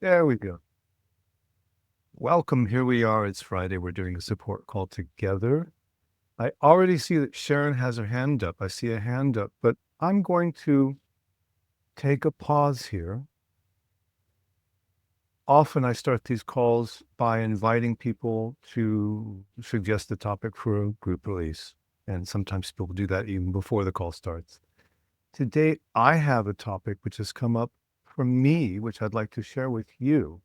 There we go. Welcome. Here we are. It's Friday. We're doing a support call together. I already see that Sharon has her hand up. I see a hand up, but I'm going to take a pause here. Often I start these calls by inviting people to suggest a topic for a group release. And sometimes people do that even before the call starts. Today, I have a topic which has come up for me, which I'd like to share with you.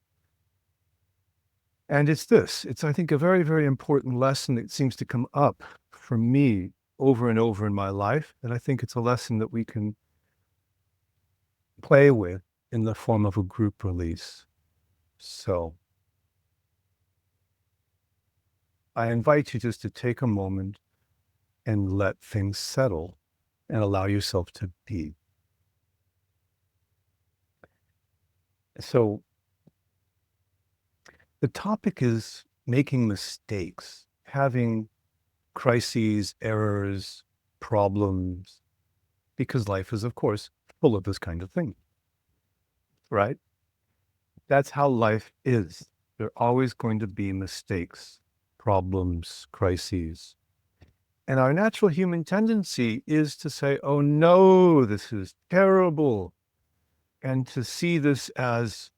And it's this. It's, I think, a very, very important lesson that seems to come up for me over and over in my life. And I think it's a lesson that we can play with in the form of a group release. So I invite you just to take a moment and let things settle and allow yourself to be. So the topic is making mistakes, having crises, errors, problems, because life is, of course, full of this kind of thing, right? That's how life is. There are always going to be mistakes, problems, crises. And our natural human tendency is to say, oh no, this is terrible. And to see this as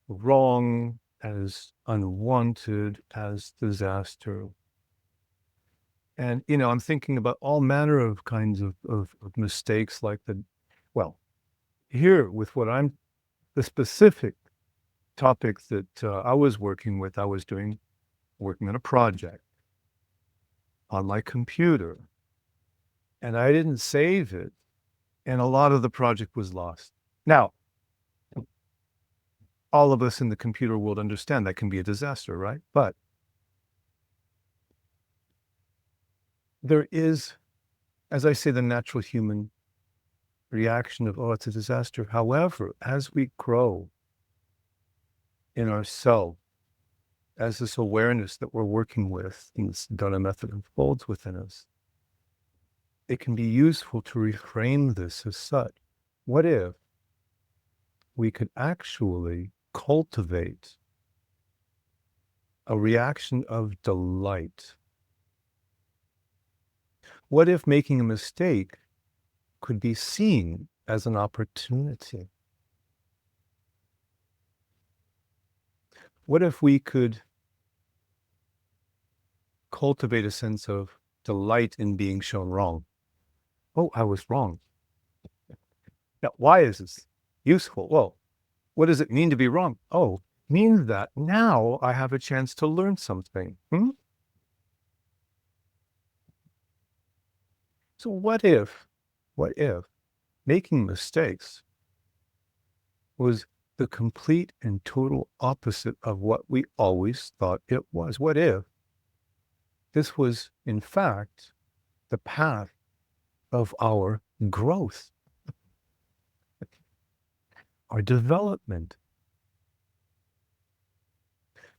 wrong, as unwanted, as disaster. And, I'm thinking about all manner of kinds of mistakes like here with the specific topic that I was working with, working on a project on my computer, and I didn't save it, and a lot of the project was lost. Now, all of us in the computer world understand that can be a disaster, right? But there is, as I say, the natural human reaction of, oh, it's a disaster. However, as we grow in ourselves, as this awareness that we're working with, and this Dharma method unfolds within us, it can be useful to reframe this as such. What if we could actually cultivate a reaction of delight? What if making a mistake could be seen as an opportunity? What if we could cultivate a sense of delight in being shown wrong? Oh, I was wrong. Now, why is this useful? Well, what does it mean to be wrong? Oh, it means that now I have a chance to learn something. So what if making mistakes was the complete and total opposite of what we always thought it was? What if this was, in fact, the path of our growth, our development?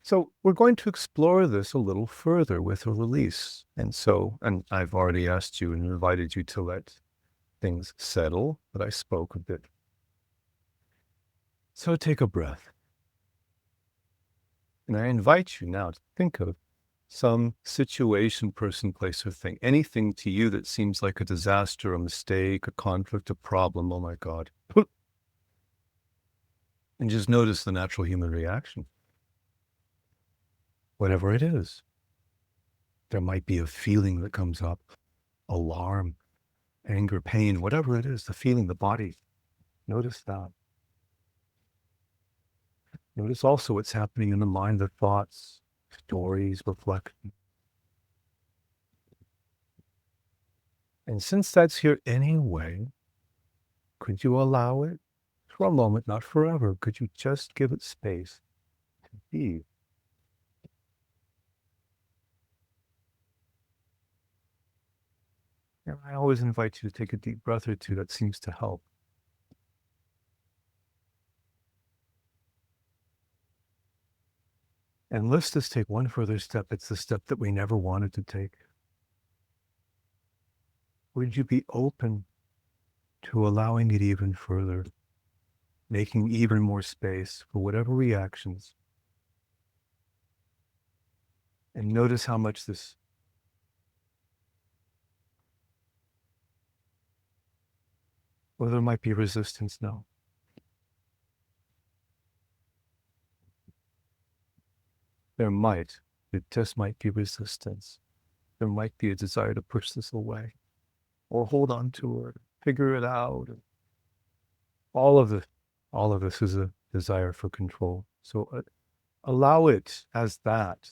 So we're going to explore this a little further with a release. And I've already asked you and invited you to let things settle, but I spoke a bit. So take a breath. And I invite you now to think of some situation, person, place, or thing, anything to you that seems like a disaster, a mistake, a conflict, a problem. Oh my God. And just notice the natural human reaction. Whatever it is, there might be a feeling that comes up, alarm, anger, pain, whatever it is, the feeling, the body. Notice that. Notice also what's happening in the mind, the thoughts, stories, reflection. And since that's here anyway, could you allow it for a moment, not forever? Could you just give it space to be? And I always invite you to take a deep breath or two. That seems to help. And let's just take one further step. It's the step that we never wanted to take. Would you be open to allowing it even further? making even more space for whatever reactions. And notice how much this or there might be resistance now. It just might be resistance. There might be a desire to push this away or hold on to it, figure it out. All of this, all of this is a desire for control. So allow it as that,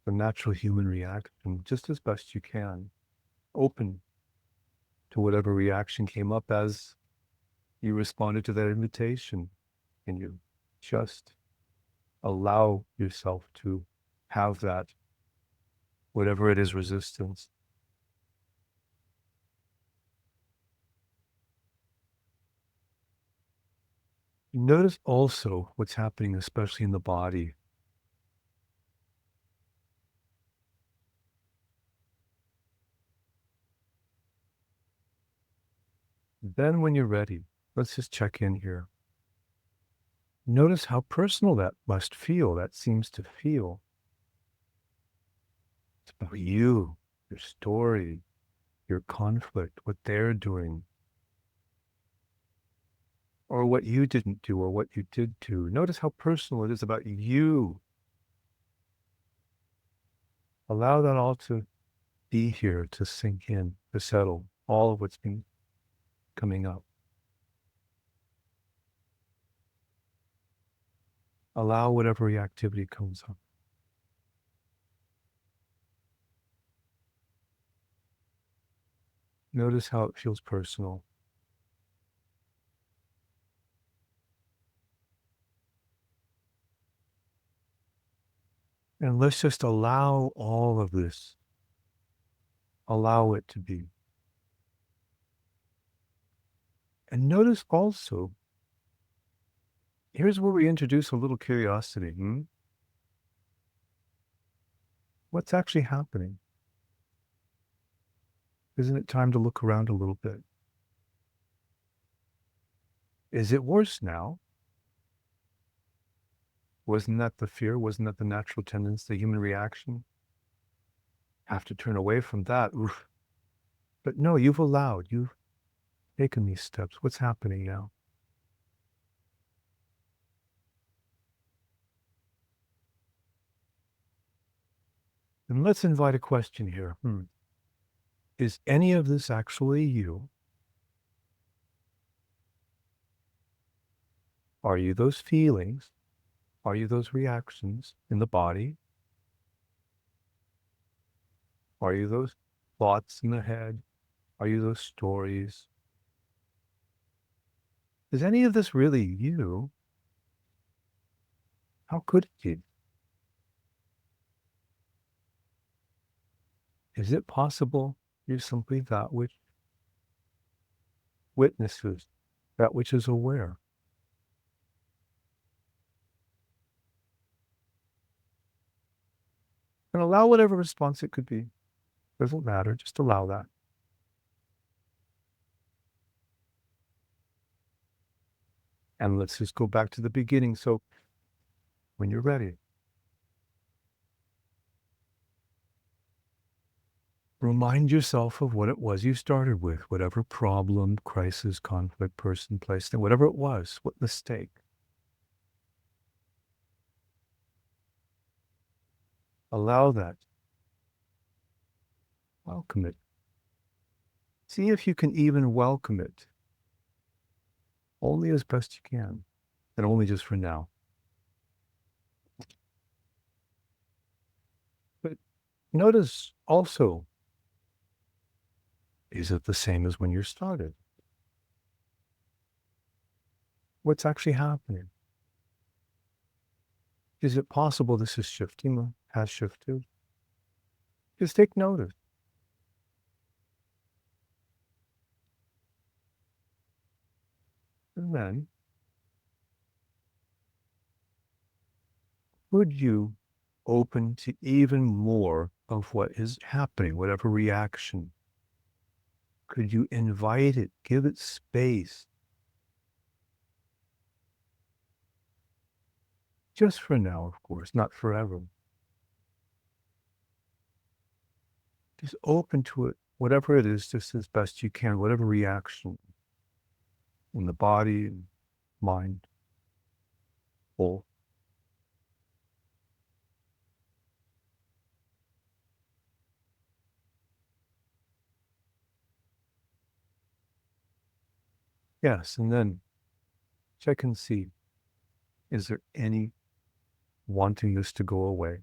the natural human reaction, just as best you can. Open to whatever reaction came up as you responded to that invitation. And you just allow yourself to have that, whatever it is, resistance. Notice also what's happening, especially in the body. Then when you're ready, let's just check in here. Notice how personal that must feel, that seems to feel. It's about you, your story, your conflict, what they're doing, or what you didn't do, or what you did do. Notice how personal it is about you. Allow that all to be here, to sink in, to settle, all of what's been coming up. Allow whatever reactivity comes up. Notice how it feels personal. And let's just allow all of this. Allow it to be. And notice also, here's where we introduce a little curiosity. What's actually happening? Isn't it time to look around a little bit? Is it worse now? Wasn't that the fear? Wasn't that the natural tendency, the human reaction? Have to turn away from that. Oof. But no, you've taken these steps. What's happening now? And let's invite a question here. Is any of this actually you? Are you those feelings? Are you those reactions in the body? Are you those thoughts in the head? Are you those stories? Is any of this really you? How could it be? Is it possible you're simply that which witnesses, that which is aware? And allow whatever response it could be. Doesn't matter, just allow that. And let's just go back to the beginning. So when you're ready, remind yourself of what it was you started with, whatever problem, crisis, conflict, person, place, thing, whatever it was, what mistake. Allow that. Welcome it. See if you can even welcome it. Only as best you can, and only just for now. But notice also, is it the same as when you started? What's actually happening? Is it possible this is shifting, has shifted? Just take notice. And then, would you open to even more of what is happening, whatever reaction? Could you invite it, give it space? Just for now, of course, not forever. Just open to it, whatever it is, just as best you can, whatever reaction in the body and mind, whole. Yes, and then check and see, is there any wanting this to go away?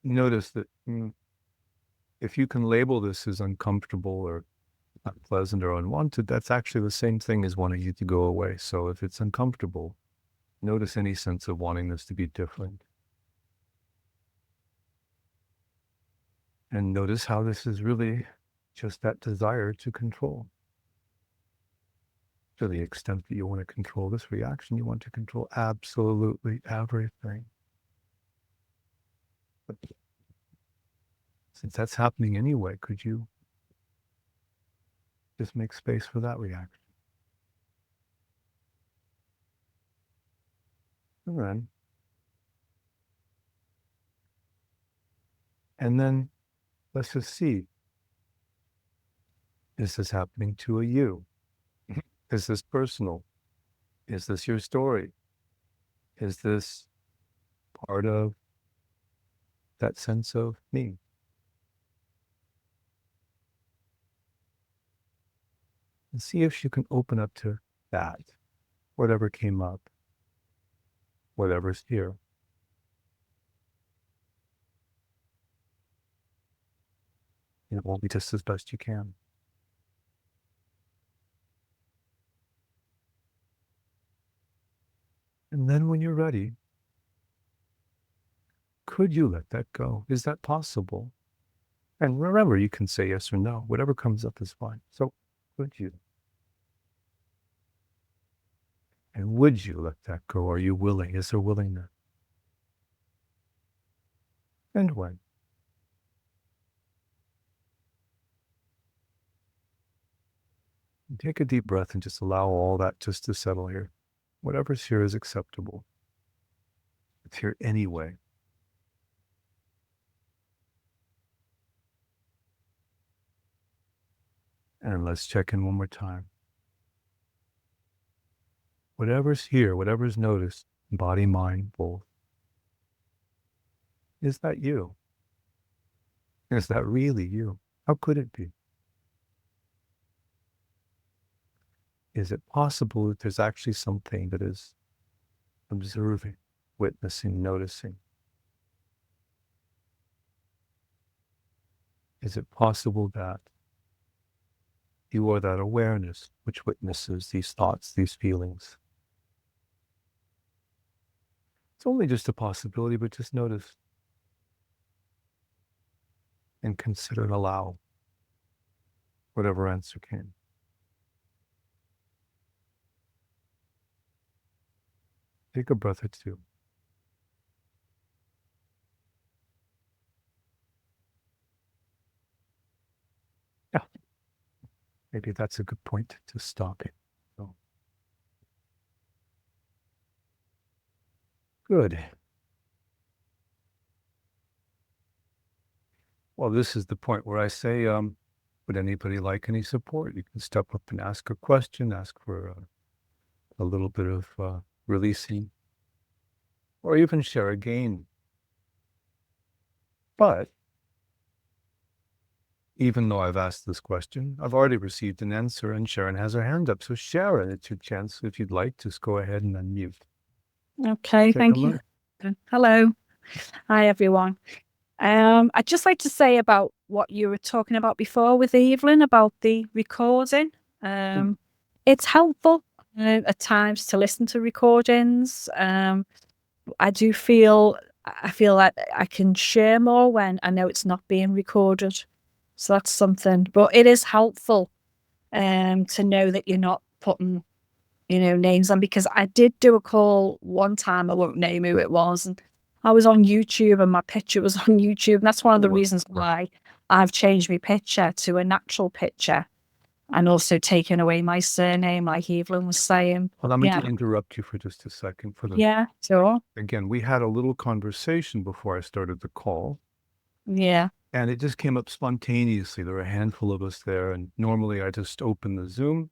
Notice that if you can label this as uncomfortable or unpleasant or unwanted, that's actually the same thing as wanting you to go away. So if it's uncomfortable, notice any sense of wanting this to be different. And notice how this is really just that desire to control. To the extent that you want to control this reaction, you want to control absolutely everything. But since that's happening anyway, could you just make space for that reaction? And then let's just see, is this happening to a you? Is this personal? Is this your story? Is this part of that sense of me? And see if you can open up to that, whatever came up, whatever's here. It will be just as best you can. And then when you're ready, could you let that go? Is that possible? And remember, you can say yes or no. Whatever comes up is fine. So could you? And would you let that go? Are you willing? Is there willingness? And when? Take a deep breath and just allow all that just to settle here. Whatever's here is acceptable. It's here anyway. And let's check in one more time. Whatever's here, whatever's noticed, body, mind, both, is that you? Is that really you? How could it be? Is it possible that there's actually something that is observing, witnessing, noticing? Is it possible that you are that awareness which witnesses these thoughts, these feelings? It's only just a possibility, but just notice and consider and allow whatever answer came. Take a breath or two. Yeah, maybe that's a good point to stop it. So. Good. Well, this is the point where I say, would anybody like any support? You can step up and ask a question, ask for a little bit of releasing, or even share a gain. But even though I've asked this question, I've already received an answer, and Sharon has her hand up. So Sharon, it's your chance. If you'd like, just go ahead and unmute. Okay, thank you. Hello. Hi, everyone. I'd just like to say about what you were talking about before with Evelyn about the recording. It's helpful at times to listen to recordings. I feel like I can share more when I know it's not being recorded. So that's something, but it is helpful to know that you're not putting, names on, because I did do a call one time. I won't name who it was, and I was on YouTube and my picture was on YouTube. And that's one of the reasons why I've changed my picture to a natural picture. and also taking away my surname, like Evelyn was saying. Well, I'm going to interrupt you for just a second. Sure. Again, we had a little conversation before I started the call. Yeah. And it just came up spontaneously. There were a handful of us there, and normally I just open the Zoom,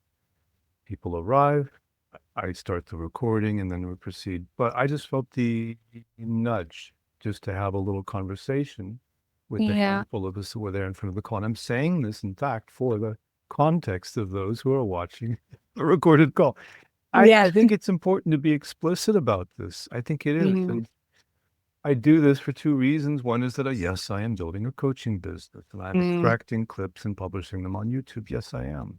people arrive, I start the recording, and then we proceed. But I just felt the nudge just to have a little conversation with the handful of us who were there in front of the call. And I'm saying this, in fact, for the context of those who are watching the recorded call. I think it's important to be explicit about this. I think it is. And I do this for two reasons. One is that, yes, I am building a coaching business and I'm extracting clips and publishing them on YouTube. Yes, I am.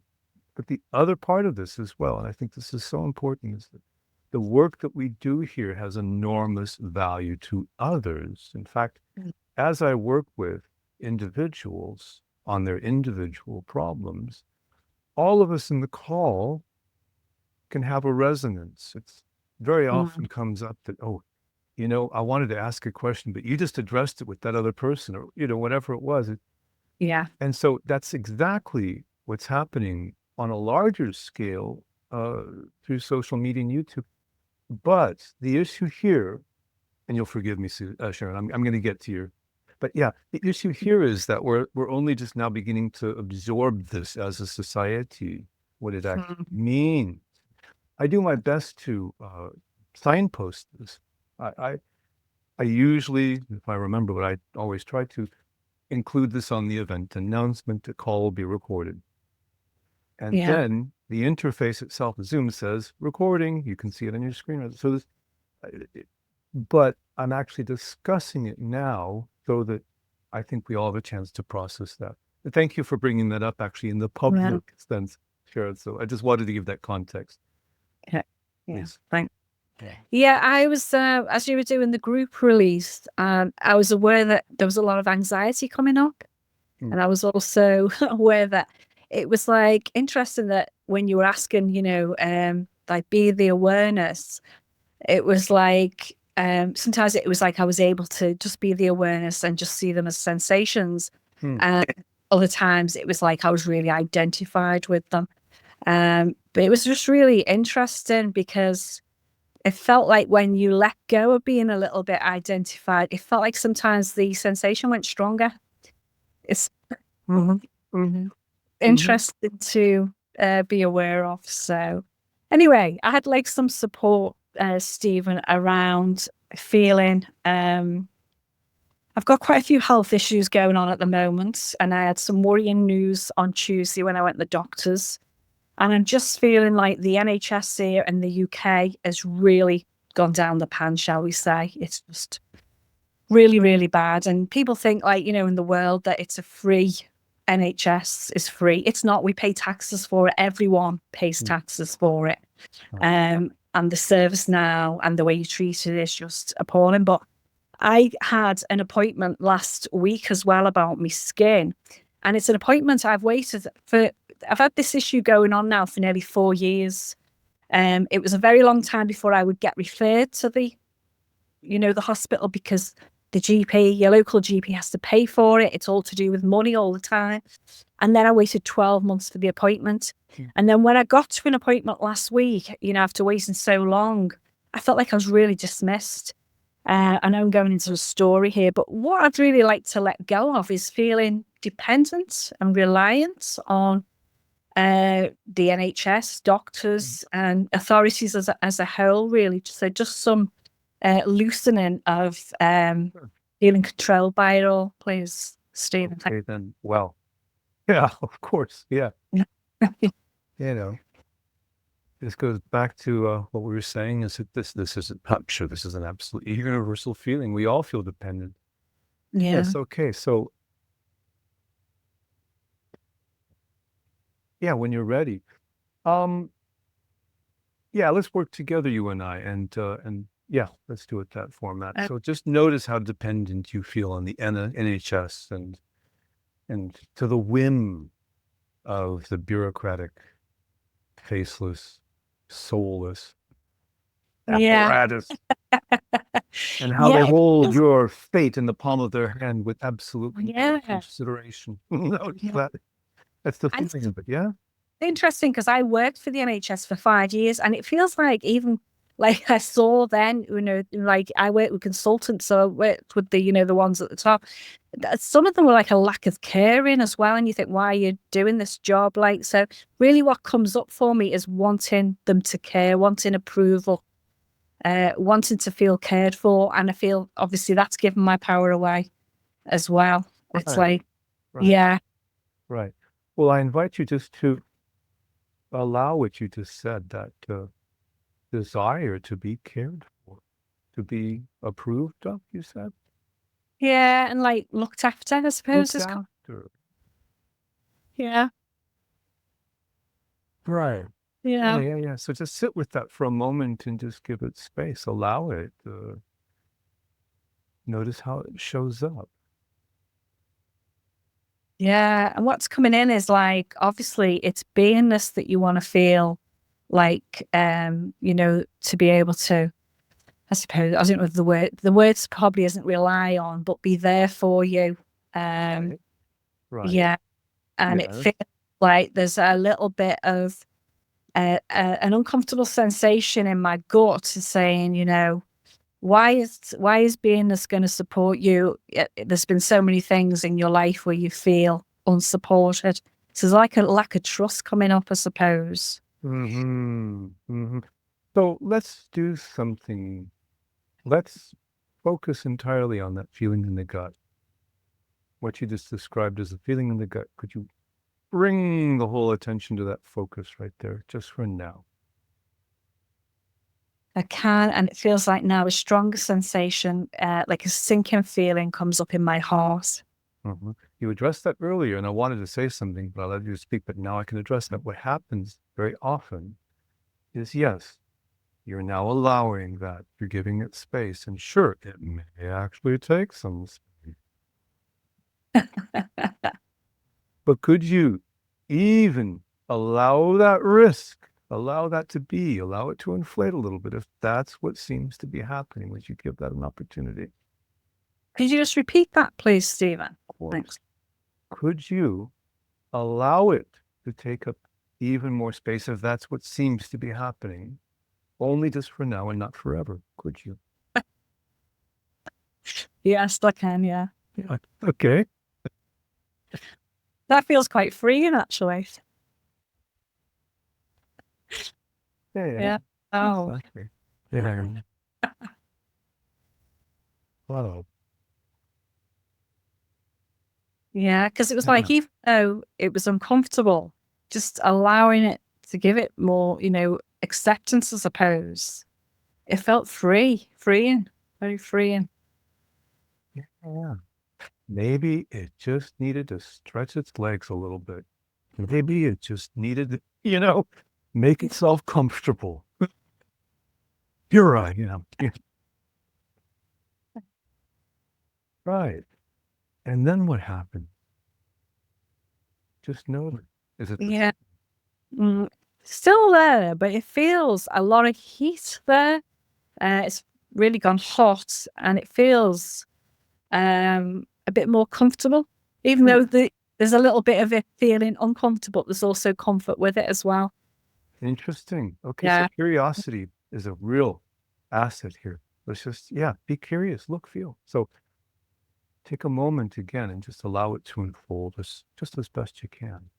But the other part of this as well, and I think this is so important, is that the work that we do here has enormous value to others. In fact, as I work with individuals on their individual problems, all of us in the call can have a resonance. It's very often comes up that, I wanted to ask a question, but you just addressed it with that other person or, whatever it was. And so that's exactly what's happening on a larger scale through social media and YouTube. But the issue here, and you'll forgive me, Sharon, I'm going to get to your, but yeah, the issue here is that we're only just now beginning to absorb this as a society, what it actually means. I do my best to signpost this. I usually, if I remember, but I always try to include this on the event announcement. The call will be recorded. And then the interface itself, Zoom says recording. You can see it on your screen. So this, but I'm actually discussing it now so that I think we all have a chance to process that. But thank you for bringing that up actually in the public sense, Sharon. So I just wanted to give that context. Yes. Thanks. Yeah, I was, as you were doing the group release, I was aware that there was a lot of anxiety coming up. And I was also aware that it was like interesting that when you were asking, like be the awareness, it was like, sometimes it was like I was able to just be the awareness and just see them as sensations. And other times it was like I was really identified with them. But it was just really interesting because it felt like when you let go of being a little bit identified, it felt like sometimes the sensation went stronger. It's interesting to be aware of. So anyway, I had like some support, Stephen, around feeling I've got quite a few health issues going on at the moment, and I had some worrying news on Tuesday when I went to the doctors. And I'm just feeling like the NHS here in the UK has really gone down the pan, shall we say. It's just really, really bad. And people think like, in the world that it's a free NHS is free. It's not. We pay taxes for it. Everyone pays taxes for it. And the service now and the way you treat it is just appalling. But I had an appointment last week as well about my skin. And it's an appointment I've waited for. I've had this issue going on now for nearly 4 years. It was a very long time before I would get referred to the hospital because the GP, your local GP has to pay for it. It's all to do with money all the time. And then I waited 12 months for the appointment. And then when I got to an appointment last week, after waiting so long, I felt like I was really dismissed. I know I'm going into a story here, but what I'd really like to let go of is feeling dependent and reliant on the NHS, doctors, and authorities as a whole, really. So just some loosening of feeling controlled by it all, please, Stephen. Okay, then. Well, yeah, of course. Yeah. This goes back to what we were saying is that this is, I'm sure this is an absolutely universal feeling. We all feel dependent. Yes. Okay. So, yeah, when you're ready, let's work together, you and I, and yeah, let's do it that format. So just notice how dependent you feel on the NHS and to the whim of the bureaucratic, faceless, soulless apparatus, and how they hold your fate in the palm of their hand with absolute consideration. That's the feeling of it, interesting because I worked for the NHS for 5 years, and it feels like even like I saw then, like I worked with consultants, so I worked with the ones at the top. Some of them were like a lack of caring as well, and you think, why are you doing this job? Like, so really, what comes up for me is wanting them to care, wanting approval, wanting to feel cared for, and I feel obviously that's given my power away as well. It's Right, like, right, yeah, right. Well, I invite you just to allow what you just said, that desire to be cared for, to be approved of, you said? yeah, and like looked after, I suppose Looked is after. yeah, Right. Yeah, yeah. yeah, yeah. So just sit with that for a moment and just give it space. Allow it. Notice how it shows up. Yeah, and what's coming in is like obviously it's beingness that you want to feel like to be able to, I suppose, I don't know if the words probably isn't rely on, but be there for you. Right. Right. Yeah, and it Yes. feels like there's a little bit of an uncomfortable sensation in my gut saying, why is beingness going to support you? There's been so many things in your life where you feel unsupported. So there's like a lack of trust coming up, I suppose. Mm-hmm. Mm-hmm. So let's do something. Let's focus entirely on that feeling in the gut. What you just described as a feeling in the gut. Could you bring the whole attention to that focus right there, just for now? I can, and it feels like now a stronger sensation, like a sinking feeling comes up in my heart. Mhm. You addressed that earlier, and I wanted to say something, but I let you speak. But now I can address that. What happens very often is, yes, you're now allowing that. You're giving it space, and sure, it may actually take some space. But could you even allow that risk? Allow that to be. Allow it to inflate a little bit, if that's what seems to be happening. Would you give that an opportunity? Could you just repeat that, please, Stephen? Of course. Thanks. Could you allow it to take up even more space if that's what seems to be happening, only just for now and not forever? Could you? Yes, I can. Yeah, Yeah. Okay. that feels quite freeing, actually. Yeah, yeah. Yeah. Oh, Exactly. Yeah. Wow. yeah, because it was like Yeah. even though it was uncomfortable, just allowing it to give it more, acceptance, I suppose. It felt freeing, very freeing. Yeah. Maybe it just needed to stretch its legs a little bit. Maybe it just needed to, make itself comfortable. You're right. Yeah. Right. And then what happened? Just notice. Is it this? Yeah. Mm, still there, but it feels a lot of heat there. It's really gone hot, and it feels a bit more comfortable, even though there's a little bit of it feeling uncomfortable. There's also comfort with it as well. Interesting. Okay, so Yeah. curiosity is a real asset here. Let's just, yeah, be curious, look, feel. So take a moment again and just allow it to unfold just as best you can.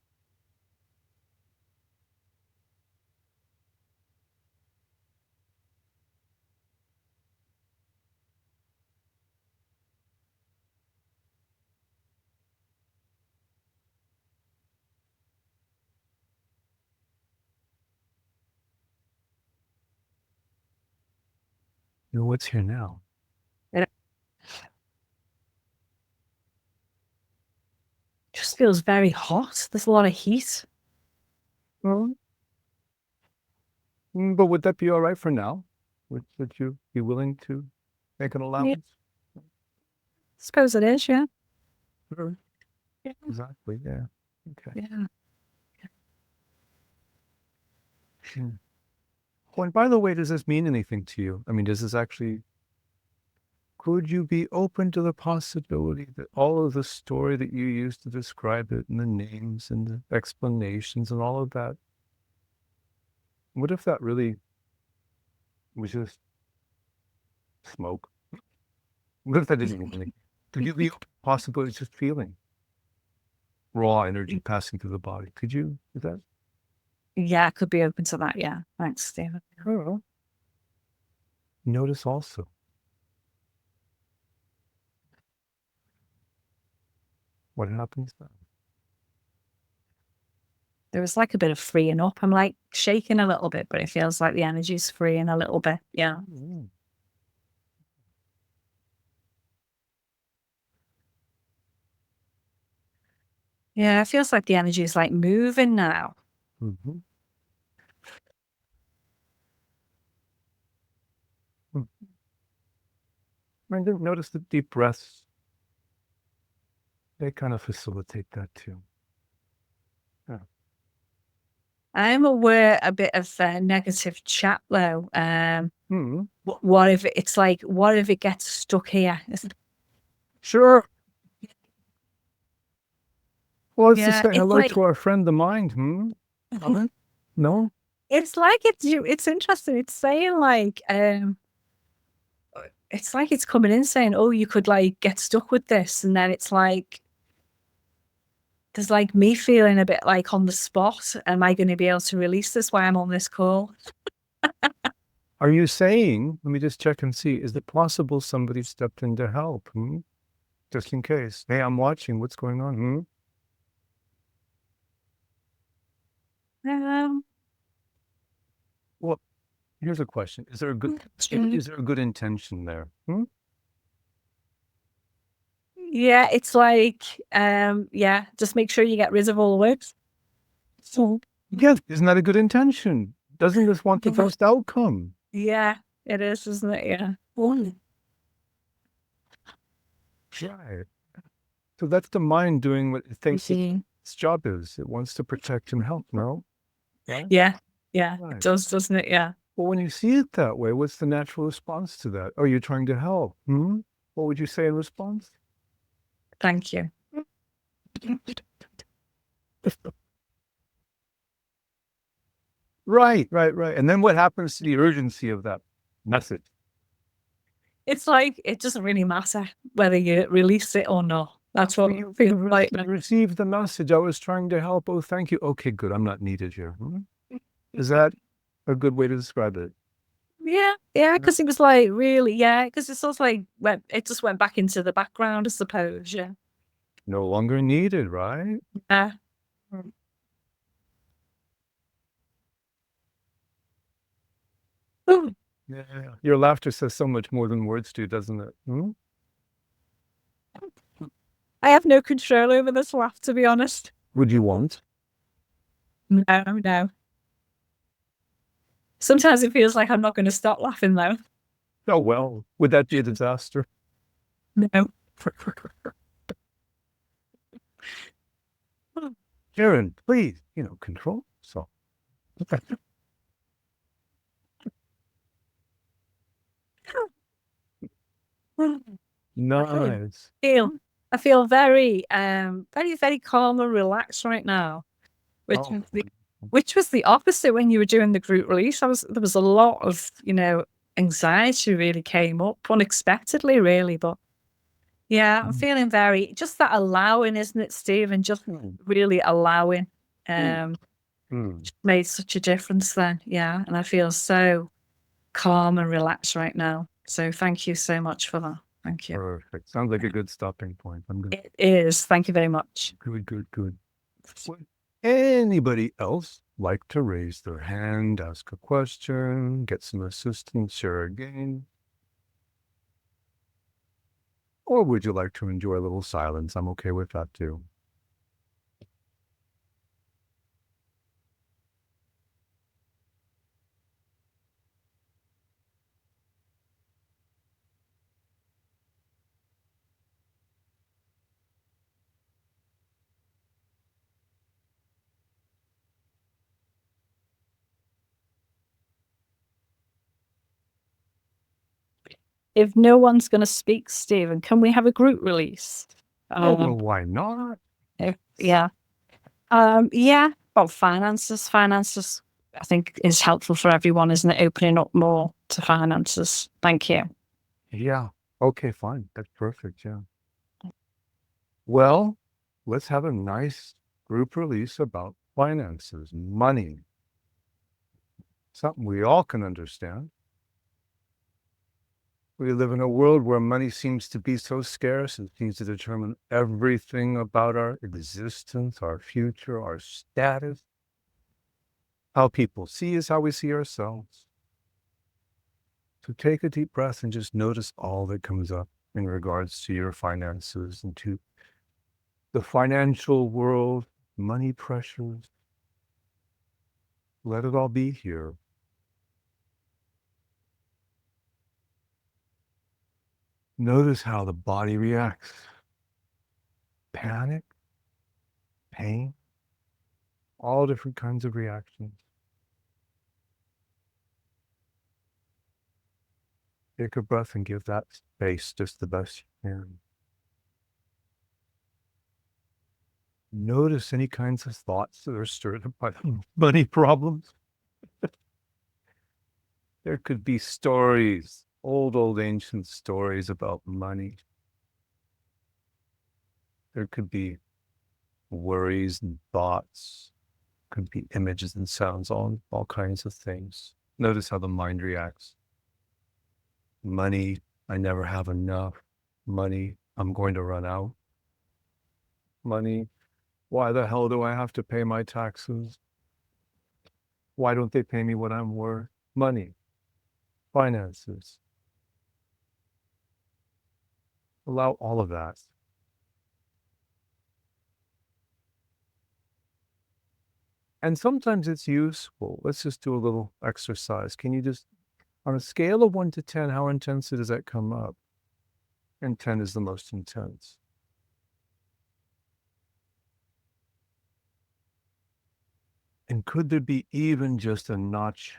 What's here now? It just feels very hot. There's a lot of heat. Well, but would that be all right for now? Would you be willing to make an Yeah, allowance? suppose it is. Yeah. Sure. Yeah. Exactly. Yeah. Okay. Yeah. Oh, and by the way, does this mean anything to you? I mean, does this actually could you be open to the possibility that all of the story that you used to describe it and the names and the explanations and all of that, what if that really was just smoke? What if that didn't mean anything? Could you be open to the possibility it's just feeling? Raw energy passing through the body. Could you? Is that? Yeah, I could be open to that. Yeah. Thanks, Stephen. Oh. Notice also. What happens then? There was like a bit of freeing up. I'm like shaking a little bit, but it feels like the energy's freeing a little bit. Yeah. Mm. Yeah, it feels like the energy is like moving now. Mm-hmm. Mm. And then notice the deep breaths. They kind of facilitate that too. Yeah. I'm aware a bit of negative chat though. Mm-hmm. What if it's like, what if it gets stuck here? Sure. Well, let's just Yeah, say it's hello like, to our friend the mind. No? it's like it's interesting. It's saying like, it's like it's coming in saying, oh, you could like get stuck with this. And then it's like, there's like me feeling a bit like on the spot. Am I going to be able to release this while I'm on this call? Are you saying, let me just check and see, is it possible somebody stepped in to help? Just in case. Hey, I'm watching. What's going on? Well, here's a question. Is there a good intention there? Yeah, it's like, yeah, just make sure you get rid of all the works. So, yeah, isn't that a good intention? Doesn't this want the best outcome? Yeah, it is, isn't it? Yeah. Right. So that's the mind doing what it thinks Mhm. its job is. It wants to protect and help, no? Right? Yeah, yeah, it Right. does, doesn't it? Yeah. Well, when you see it that way, what's the natural response to that? Oh, you're trying to help. What would you say in response? Thank you. Right. And then what happens to the urgency of that message? It's like it doesn't really matter whether you release it or not. That's what You feels like. received the message. I was trying to help. Oh, thank you. Okay, good. I'm not needed here. Is that a good way to describe it? Yeah, because it was like really, yeah, because it's sort of like it just went back into the background, I suppose. Yeah. No longer needed, right? Yeah. Ooh, Yeah. Your laughter says so much more than words do, doesn't it? I have no control over this laugh, to be honest. Would you want? No. Sometimes it feels like I'm not going to stop laughing though. Oh, well, would that be a disaster? No. Karen, please, control. So, okay. Nice. I feel very, very calm and relaxed right now, which was the opposite when you were doing the group release. There was a lot of, anxiety really came up unexpectedly, really. But yeah, I'm feeling just that allowing, isn't it, Steve? And just really allowing, made such a difference then. Yeah. And I feel so calm and relaxed right now. So thank you so much for that. Thank you. Perfect. Sounds like a good stopping point. It is. Thank you very much. Good. Would anybody else like to raise their hand, ask a question, get some assistance, share a game? Or would you like to enjoy a little silence? I'm okay with that too. if no one's going to speak, Stephen, can we have a group release? Well, why not? Yeah. Yeah. Well, finances. Finances, I think, is helpful for everyone, isn't it? Opening up more to finances. Thank you. Yeah. Okay, fine. That's perfect. Yeah. Well, let's have a nice group release about finances, money. Something we all can understand. We live in a world where money seems to be so scarce and seems to determine everything about our existence, our future, our status. How people see is how we see ourselves. So take a deep breath and just notice all that comes up in regards to your finances and to the financial world, money pressures. Let it all be here. Notice how the body reacts. Panic, pain, all different kinds of reactions. Take a breath and give that space just the best you can. Notice any kinds of thoughts that are stirred up by money problems. There could be stories, old ancient stories about money. There could be worries and thoughts, could be images and sounds, all kinds of things. Notice how the mind reacts. Money, I never have enough. Money, I'm going to run out. Money, why the hell do I have to pay my taxes? Why don't they pay me what I'm worth? Money, finances. Allow all of that. And sometimes it's useful. Let's just do a little exercise. Can you just, on a scale of 1 to 10, how intense does that come up? And 10 is the most intense. And could there be even just a notch,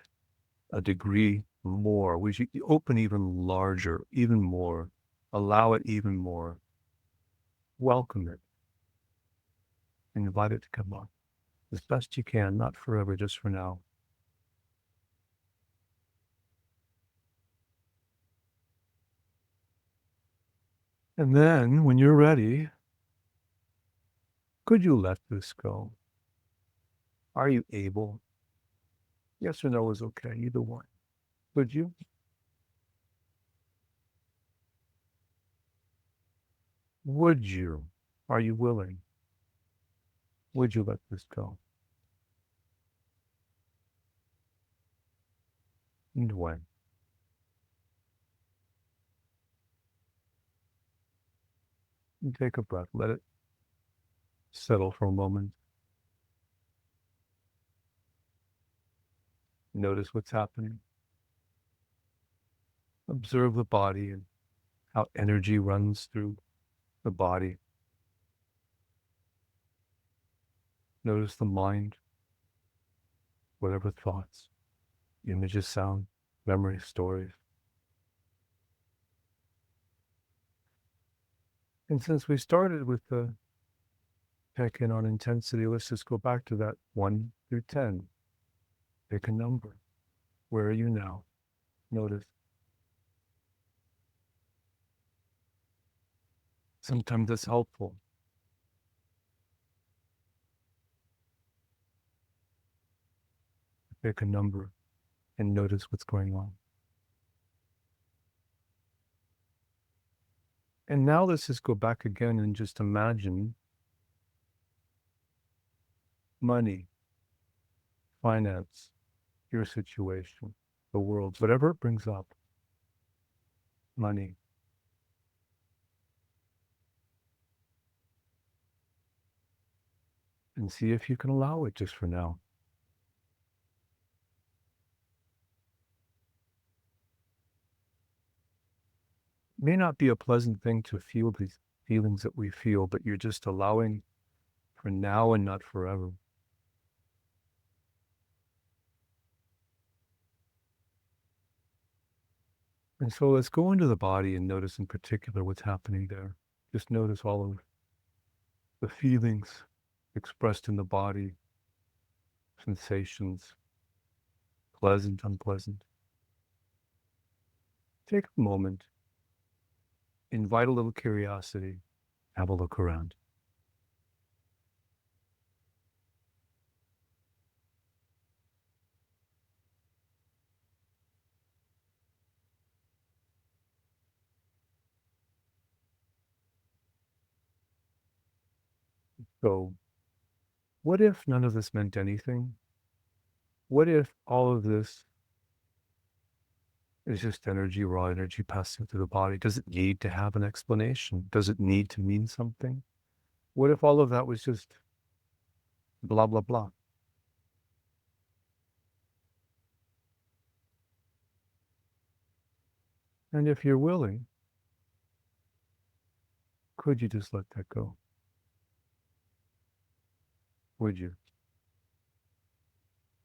a degree more? We should open even larger, even more, allow it even more, welcome it, and invite it to come up as best you can, not forever, just for now. And then when you're ready, could you let this go? Are you able? Yes or no is okay, either one. Would you? Would you? Are you willing? Would you let this go? And when? And take a breath. Let it settle for a moment. Notice what's happening. Observe the body and how energy runs through the body. Notice the mind, whatever thoughts, images, sound, memories, stories. And since we started with the check-in on intensity, let's just go back to that 1 through 10. Pick a number. Where are you now? Notice. Sometimes it's helpful. Pick a number and notice what's going on. And now let's just go back again and just imagine money, finance, your situation, the world, whatever it brings up. Money. And see if you can allow it just for now. It may not be a pleasant thing to feel these feelings that we feel, but you're just allowing for now and not forever. And so let's go into the body and notice in particular what's happening there. Just notice all of the feelings expressed in the body, sensations, pleasant, unpleasant. Take a moment, invite a little curiosity, have a look around. So, what if none of this meant anything? What if all of this is just energy, raw energy passing through the body? Does it need to have an explanation? Does it need to mean something? What if all of that was just blah, blah, blah? And if you're willing, could you just let that go? Would you?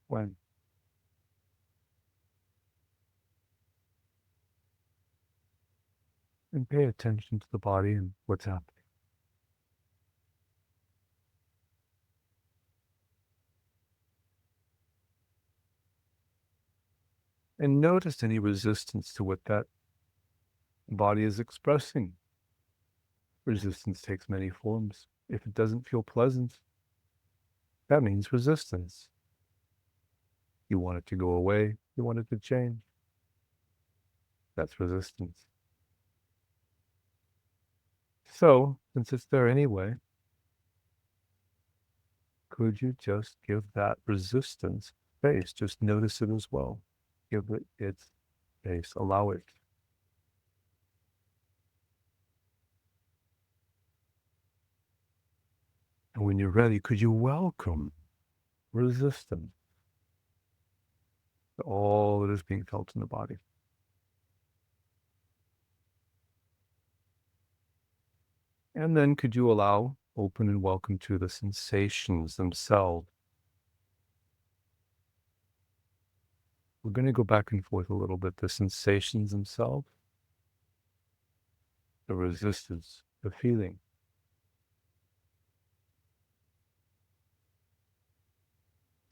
When? And pay attention to the body and what's happening. And notice any resistance to what that body is expressing. Resistance takes many forms. If it doesn't feel pleasant, that means resistance. You want it to go away. You want it to change. That's resistance. So, since it's there anyway, could you just give that resistance space? Just notice it as well. Give it its space. Allow it. And when you're ready, could you welcome resistance to all that is being felt in the body? And then could you allow open and welcome to the sensations themselves? We're going to go back and forth a little bit. The sensations themselves, the resistance, the feeling.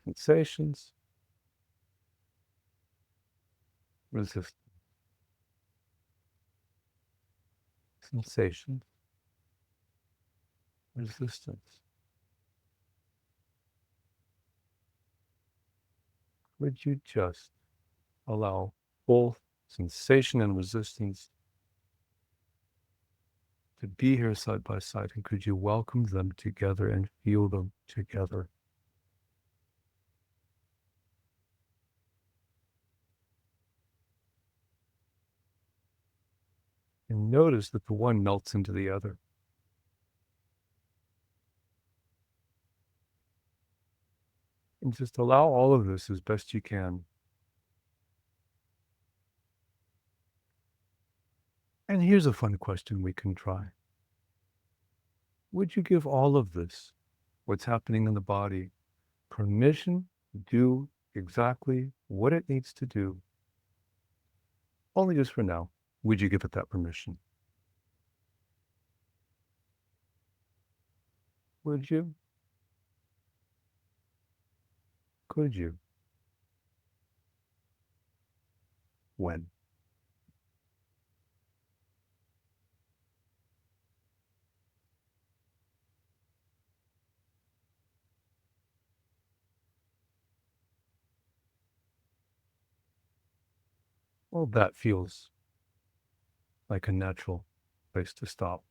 Sensations, resistance. Sensations, resistance. Would you just allow both sensation and resistance to be here side by side? And could you welcome them together and feel them together? And notice that the one melts into the other. And just allow all of this as best you can. And here's a fun question we can try. Would you give all of this, what's happening in the body, permission to do exactly what it needs to do? Only just for now. Would you give it that permission? Would you? Could you? When? Well, that feels like a natural place to stop.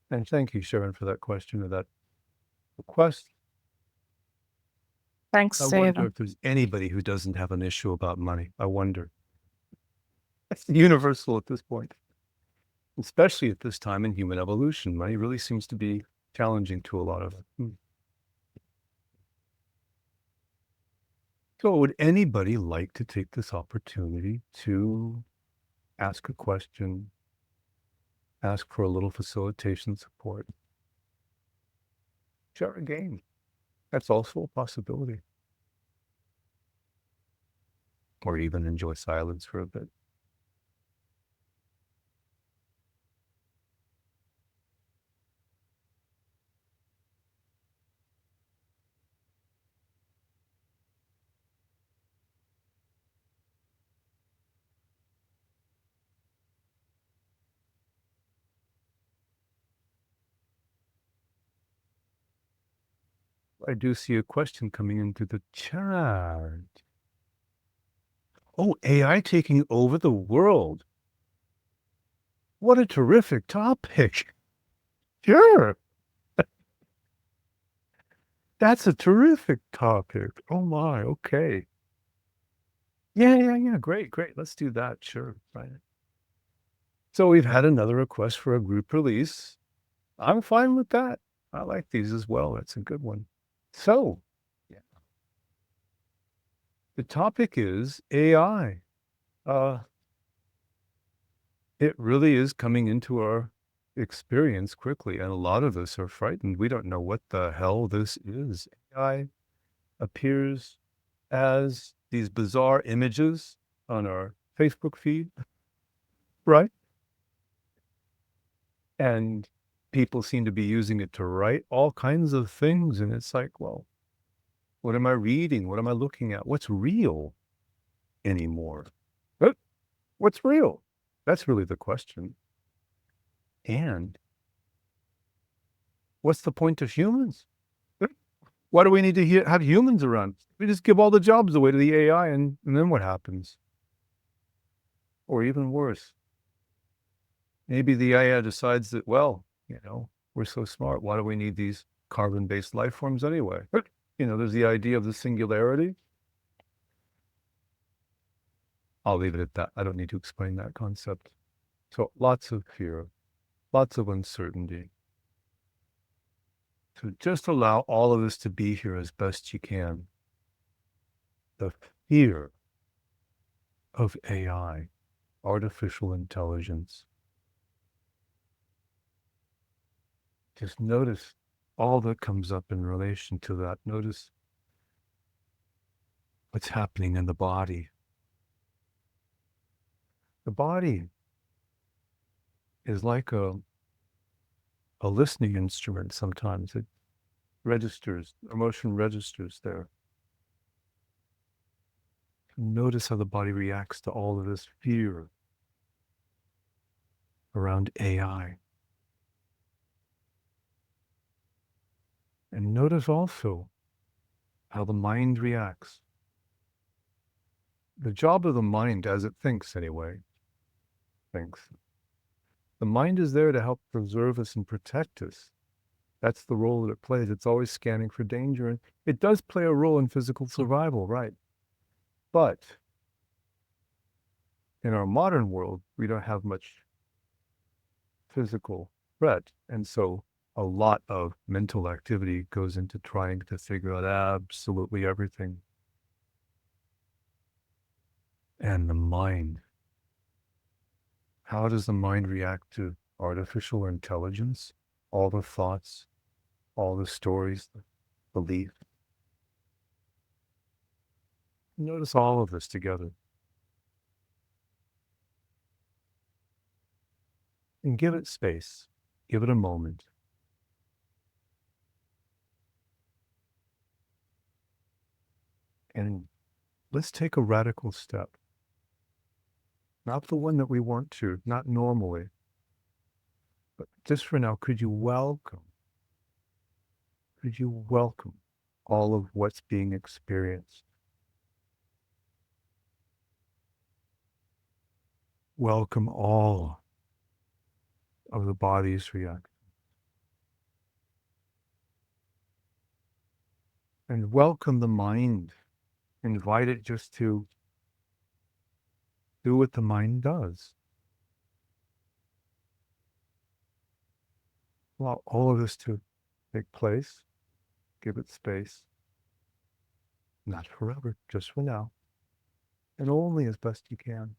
And thank you, Sharon, for that question or that request. Thanks, I wonder Stephen. if there's anybody who doesn't have an issue about money. I wonder. It's universal at this point, especially at this time in human evolution. Money really seems to be challenging to a lot of it. So would anybody like to take this opportunity to ask a question, ask for a little facilitation support, share a game? That's also a possibility. or even enjoy silence for a bit. I do see a question coming into the chat. Oh, AI taking over the world. What a terrific topic. Sure. That's a terrific topic. Oh my, okay. Yeah. Great. Let's do that. Sure. Right. So we've had another request for a group release. I'm fine with that. I like these as well. That's a good one. So, yeah. The topic is AI. It really is coming into our experience quickly, and a lot of us are frightened. We don't know what the hell this is. AI appears as these bizarre images on our Facebook feed, right? And people seem to be using it to write all kinds of things. And it's like, well, what am I reading? What am I looking at? What's real anymore? What's real? That's really the question. And what's the point of humans? Why do we need to have humans around? We just give all the jobs away to the AI, and then what happens? Or even worse, maybe the AI decides that, well, we're so smart. Why do we need these carbon-based life forms anyway? There's the idea of the singularity. I'll leave it at that. I don't need to explain that concept. So lots of fear, lots of uncertainty. So just allow all of this to be here as best you can. The fear of AI, artificial intelligence. Just notice all that comes up in relation to that. Notice what's happening in the body. The body is like a listening instrument sometimes. It registers, emotion registers there. Notice how the body reacts to all of this fear around AI. And notice also how the mind reacts. The job of the mind, as it thinks anyway, the mind is there to help preserve us and protect us. That's the role that it plays. It's always scanning for danger. And it does play a role in physical survival, right? But in our modern world, we don't have much physical threat. And so a lot of mental activity goes into trying to figure out absolutely everything. And the mind. How does the mind react to artificial intelligence? All the thoughts, all the stories, the belief. Notice all of this together. And give it space. Give it a moment. And let's take a radical step. Not the one that we want to, not normally. But just for now, could you welcome all of what's being experienced? Welcome all of the body's reaction. And welcome the mind. Invite it just to do what the mind does. Allow all of this to take place. Give it space. Not forever, just for now. And only as best you can.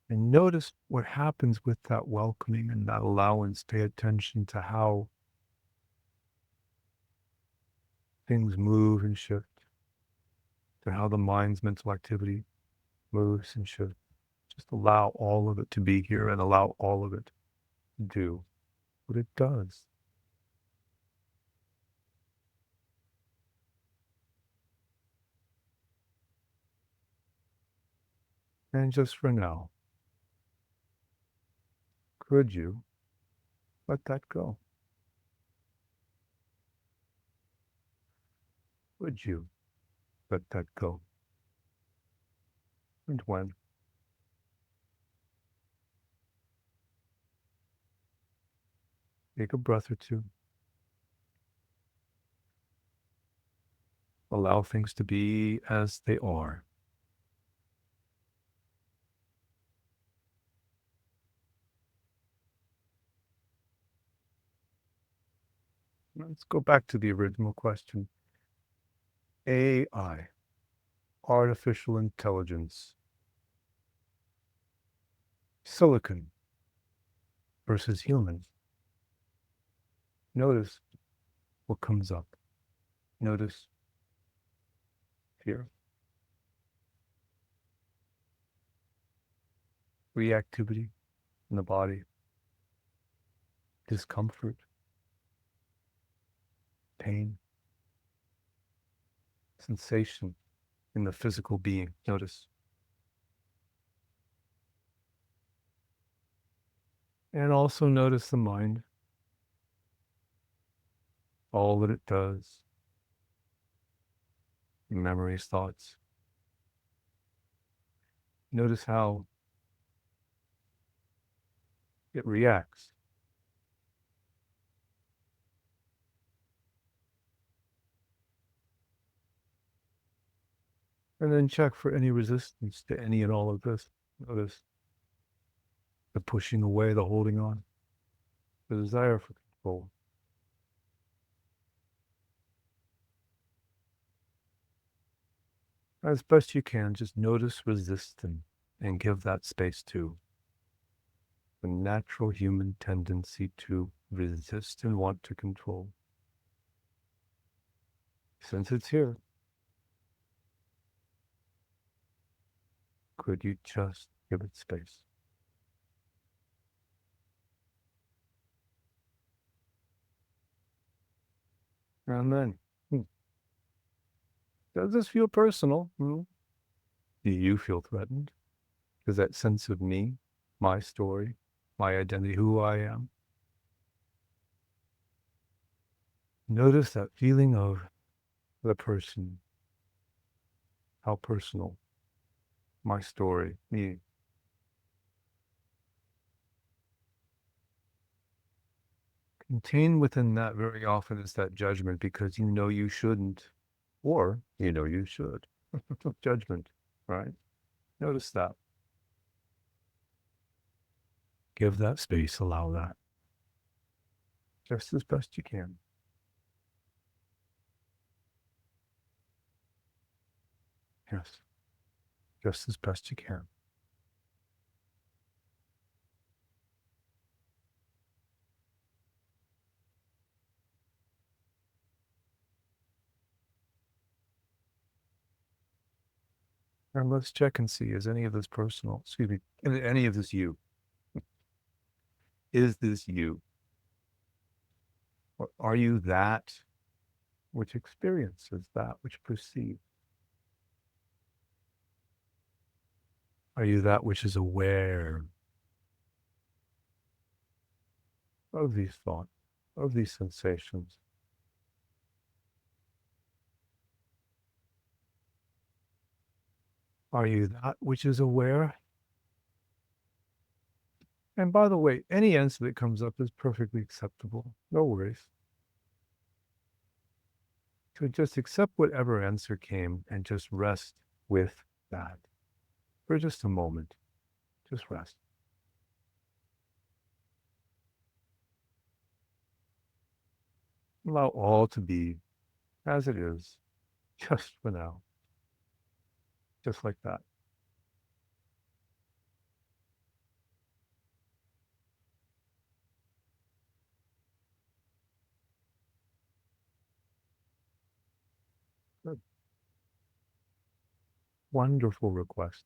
And notice what happens with that welcoming and that allowance. Pay attention to how things move and shift, to how the mind's mental activity moves and shifts. Just allow all of it to be here and allow all of it to do what it does. And just for now, could you let that go? Would you let that go? And when? Take a breath or two. Allow things to be as they are. Let's go back to the original question. AI, artificial intelligence, silicon versus human. Notice what comes up. Notice fear, reactivity in the body, discomfort, pain, sensation in the physical being. Notice. And also notice the mind, all that it does, memories, thoughts. Notice how it reacts. And then check for any resistance to any and all of this. Notice the pushing away, the holding on, the desire for control. As best you can, just notice resistance and give that space too. The natural human tendency to resist and want to control. Since it's here, could you just give it space? And then, does this feel personal? Do you feel threatened? Does that sense of me, my story, my identity, who I am? Notice that feeling of the person, how personal, my story, me. Contained within that very often is that judgment because you know you shouldn't, or you know you should. Judgment, right? Notice that. Give that space, allow that. Just as best you can. Yes, just as best you can. And let's check and see, is any of this personal? Excuse me, is any of this you? Is this you? Or are you that which experiences, that which perceives? Are you that which is aware of these thoughts, of these sensations? Are you that which is aware? And by the way, any answer that comes up is perfectly acceptable. No worries. To just accept whatever answer came and just rest with that for just a moment. Just rest. Allow all to be as it is, just for now. Just like that. Good. Wonderful request.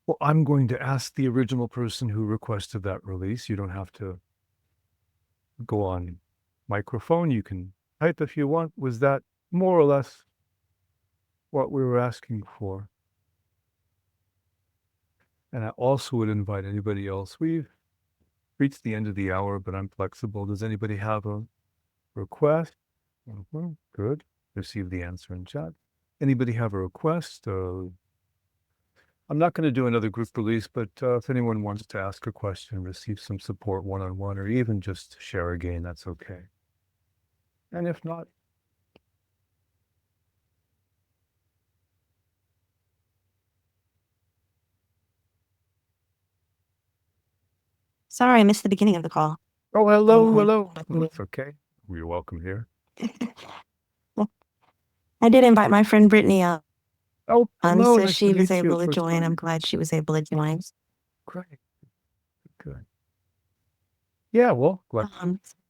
Well, I'm going to ask the original person who requested that release. You don't have to go on microphone. You can type if you want. Was that more or less what we were asking for? And I also would invite anybody else. We've reached the end of the hour, but I'm flexible. Does anybody have a request? Good. Receive the answer in chat. Anybody have a request? I'm not going to do another group release, but if anyone wants to ask a question, receive some support one-on-one, or even just share a game, that's okay. And if not, Sorry, I missed the beginning of the call. oh, hello. That's okay. You're welcome here. I did invite my friend Brittany up. Oh, hello. So Nice she to was meet you. able to First join. time. I'm glad she was able to join. Great. Good. Yeah, well, glad.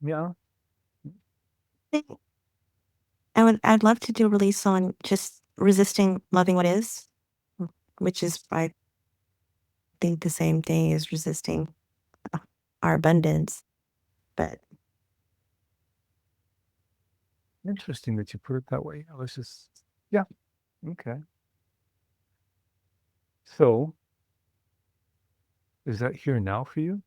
Yeah. I'd love to do a release on just resisting loving what is, which is, I think, the same thing as resisting our abundance. But Interesting that you put it that way. Let's just, yeah. Okay. So, is that here now for you?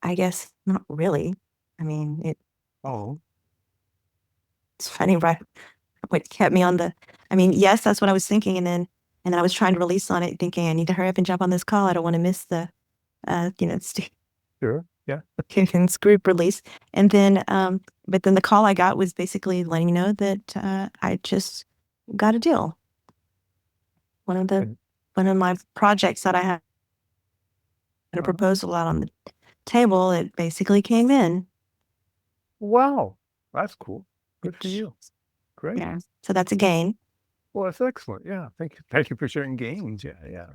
I guess not really. I mean, it's funny, right? What kept me on the, I mean, yes, that's what I was thinking. And then I was trying to release on it, thinking I need to hurry up and jump on this call. I don't want to miss the, Sure. Yeah. King's group release. And then, but then the call I got was basically letting me know that I just got a deal. One of my projects that I had a proposal out on the table, it basically came in. Wow. That's cool. Good for you. Great. Yeah. So that's a gain. Well, that's excellent. Yeah. Thank you. Thank you for sharing gains. Yeah. Yeah.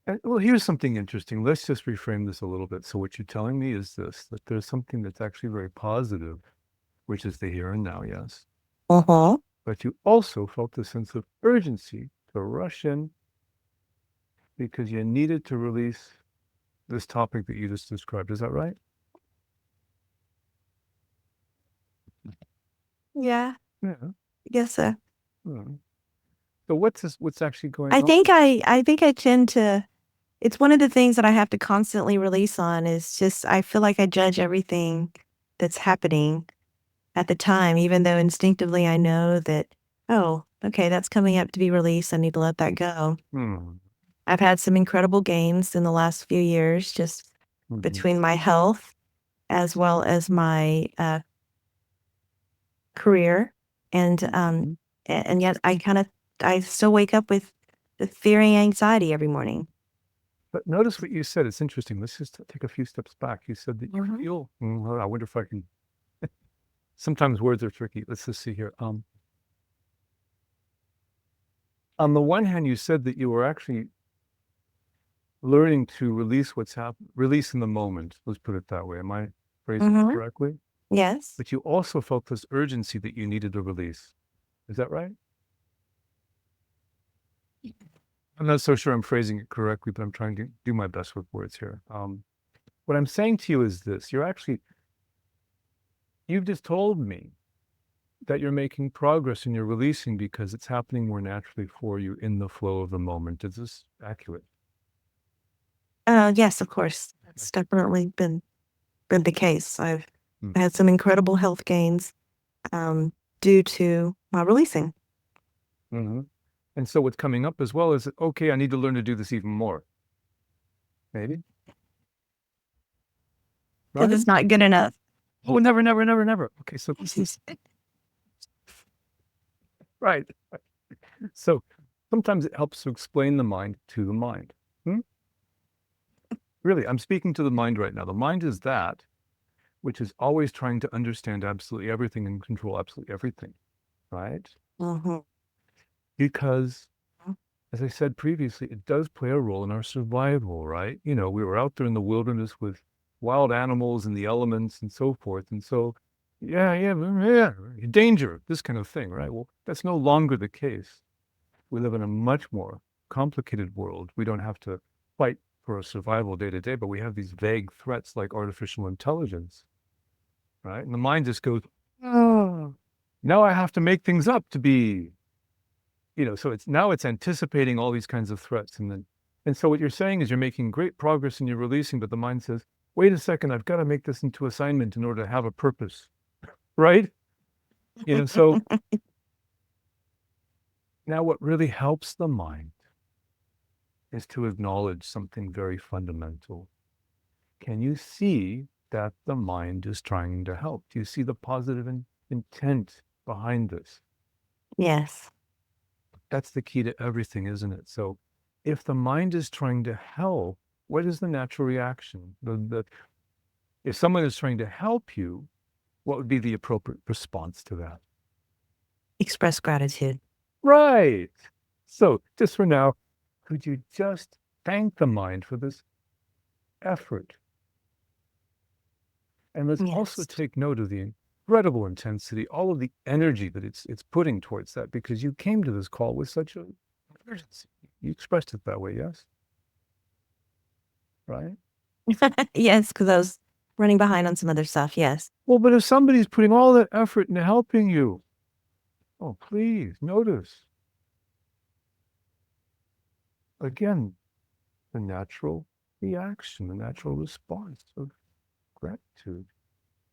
And, well, here's something interesting. Let's just reframe this a little bit. So what you're telling me is this, that there's something that's actually very positive, which is the here and now, yes. Uh-huh. But you also felt a sense of urgency to rush in because you needed to release this topic that you just described. Is that right? Yeah. Yeah. I guess so. So what's actually going on? I think I tend to, it's one of the things that I have to constantly release on is just, I feel like I judge everything that's happening at the time, even though instinctively I know that, oh, okay, that's coming up to be released. I need to let that go. I've had some incredible gains in the last few years, just between my health as well as my career. And yet I still wake up with the fear and anxiety every morning. But notice what you said. It's interesting. Let's just take a few steps back. You said that you feel, I wonder if I can, sometimes words are tricky. Let's just see here. On the one hand, you said that you were actually learning to release what's happened, release in the moment. Let's put it that way. Am I phrasing it correctly? Yes. But you also felt this urgency that you needed to release. Is that right? I'm not so sure I'm phrasing it correctly, but I'm trying to do my best with words here. What I'm saying to you is this. You've just told me that you're making progress and you're releasing because it's happening more naturally for you in the flow of the moment. Is this accurate? Yes, of course. That's definitely been the case. I've had some incredible health gains due to my releasing. And so what's coming up as well is, okay, I need to learn to do this even more. Maybe. Because it's not good enough. Oh, never. Okay, so this is right. So sometimes it helps to explain the mind to the mind. Really, I'm speaking to the mind right now. The mind is that which is always trying to understand absolutely everything and control absolutely everything, right? Mm-hmm. Because, as I said previously, it does play a role in our survival, right? We were out there in the wilderness with wild animals and the elements and so forth. And so, yeah, danger, this kind of thing, right? Well, that's no longer the case. We live in a much more complicated world. We don't have to fight for our survival day to day, but we have these vague threats like artificial intelligence, right? And the mind just goes, oh, now I have to make things up to be, so it's anticipating all these kinds of threats. And so what you're saying is you're making great progress and you're releasing, but the mind says, wait a second, I've got to make this into assignment in order to have a purpose, right? So now what really helps the mind is to acknowledge something very fundamental. Can you see that the mind is trying to help? Do you see the positive intent behind this? Yes. That's the key to everything, isn't it? So if the mind is trying to help, what is the natural reaction? If someone is trying to help you, what would be the appropriate response to that? Express gratitude. Right. So just for now, could you just thank the mind for this effort? And let's also Yes. take note of the incredible intensity, all of the energy that it's putting towards that, because you came to this call with such an urgency. You expressed it that way, yes? Right? Yes, because I was running behind on some other stuff. Yes. Well, but if somebody's putting all that effort into helping you, oh, please notice. Again, the natural reaction, the natural response of gratitude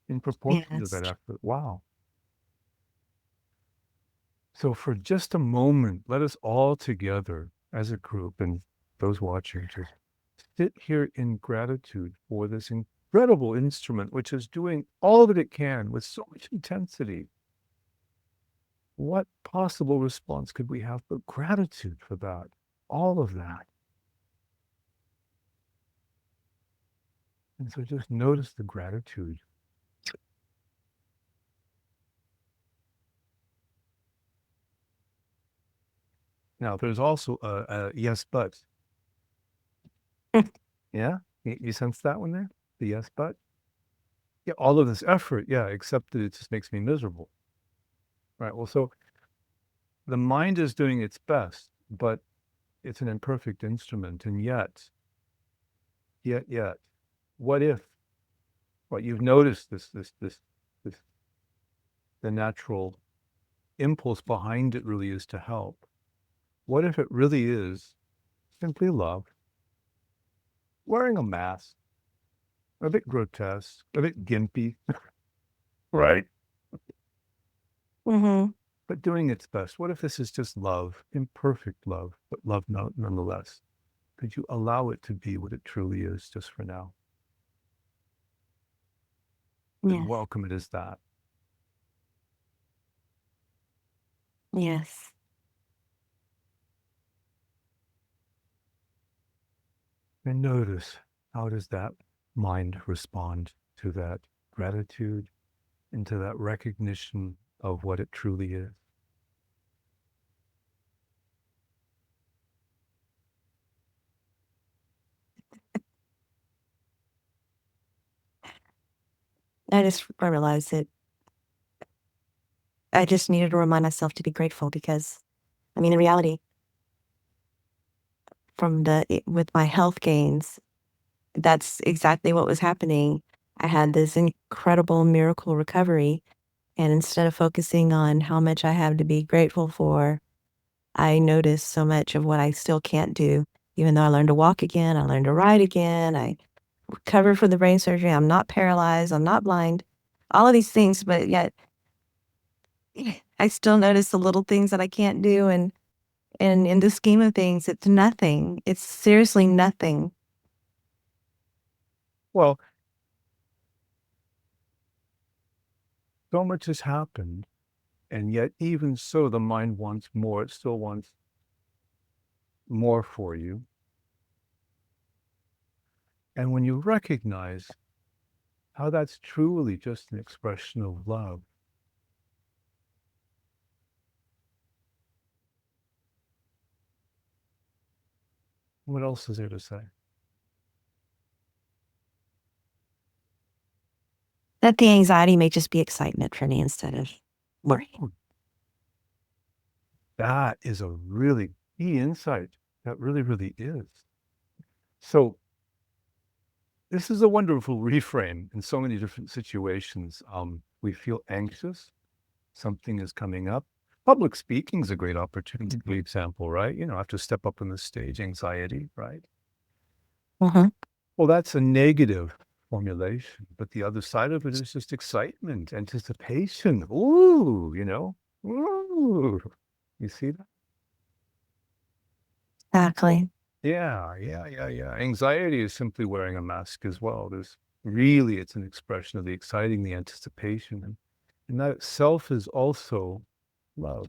in proportion to Yes. that effort. Wow. So for just a moment, let us all together as a group and those watching just sit here in gratitude for this incredible instrument, which is doing all that it can with so much intensity. What possible response could we have but gratitude for that? All of that. And so just notice the gratitude. Now, there's also a yes, but. Yeah? You sense that one there? The yes, but? Yeah, all of this effort, yeah, except that it just makes me miserable. Right. Well, so the mind is doing its best, but it's an imperfect instrument. And yet, what if what you've noticed this the natural impulse behind it really is to help? What if it really is simply love, wearing a mask, a bit grotesque, a bit gimpy, right? Mm-hmm. But doing its best. What if this is just love, imperfect love, but love nonetheless? Could you allow it to be what it truly is just for now? And Yes. welcome it as that. Yes. And notice, how does that mind respond to that gratitude and to that recognition of what it truly is? I realized that I just needed to remind myself to be grateful because, I mean, in reality, with my health gains, that's exactly what was happening. I had this incredible miracle recovery. And instead of focusing on how much I have to be grateful for, I noticed so much of what I still can't do. Even though I learned to walk again, I learned to ride again, I recovered from the brain surgery, I'm not paralyzed, I'm not blind, all of these things, but yet I still notice the little things that I can't do. And in the scheme of things, it's nothing. It's seriously nothing. Well, so much has happened, and yet even so, the mind wants more. It still wants more for you. And when you recognize how that's truly just an expression of love. What else is there to say? That the anxiety may just be excitement for me instead of worry. That is a really key insight. That really, really is. So this is a wonderful reframe in so many different situations. We feel anxious. Something is coming up. Public speaking is a great opportunity, for example, right? I have to step up on the stage, anxiety, right? Mm-hmm. Well, that's a negative formulation, but the other side of it is just excitement, anticipation. Ooh, ooh. You see that? Exactly. Yeah. Anxiety is simply wearing a mask as well. It's an expression of the exciting, the anticipation. And that itself is also love.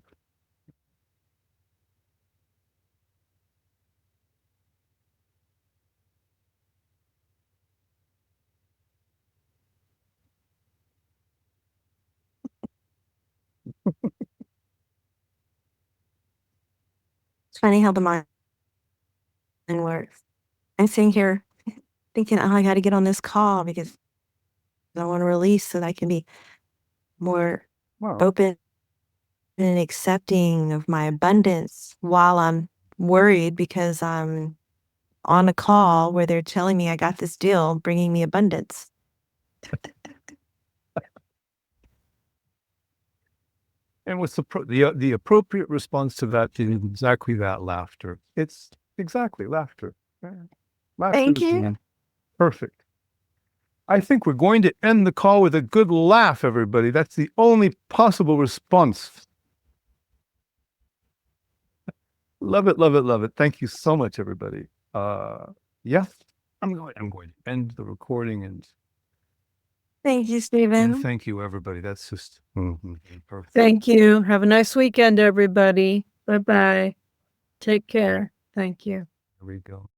It's funny how the mind works. I'm sitting here thinking, oh, I got to get on this call because I want to release so that I can be more Wow. open and accepting of my abundance while I'm worried because I'm on a call where they're telling me I got this deal bringing me abundance. And what's the appropriate response to that is exactly that, laughter. It's exactly laughter. Yeah. Laughter Thank is you. perfect. I think we're going to end the call with a good laugh, everybody. That's the only possible response. Love it, love it, love it. Thank you so much, everybody. Yeah, I'm going to end the recording and Thank you, Stephen. thank you, everybody. That's just perfect. Thank you. Have a nice weekend, everybody. Bye-bye. Take care. Thank you. There we go.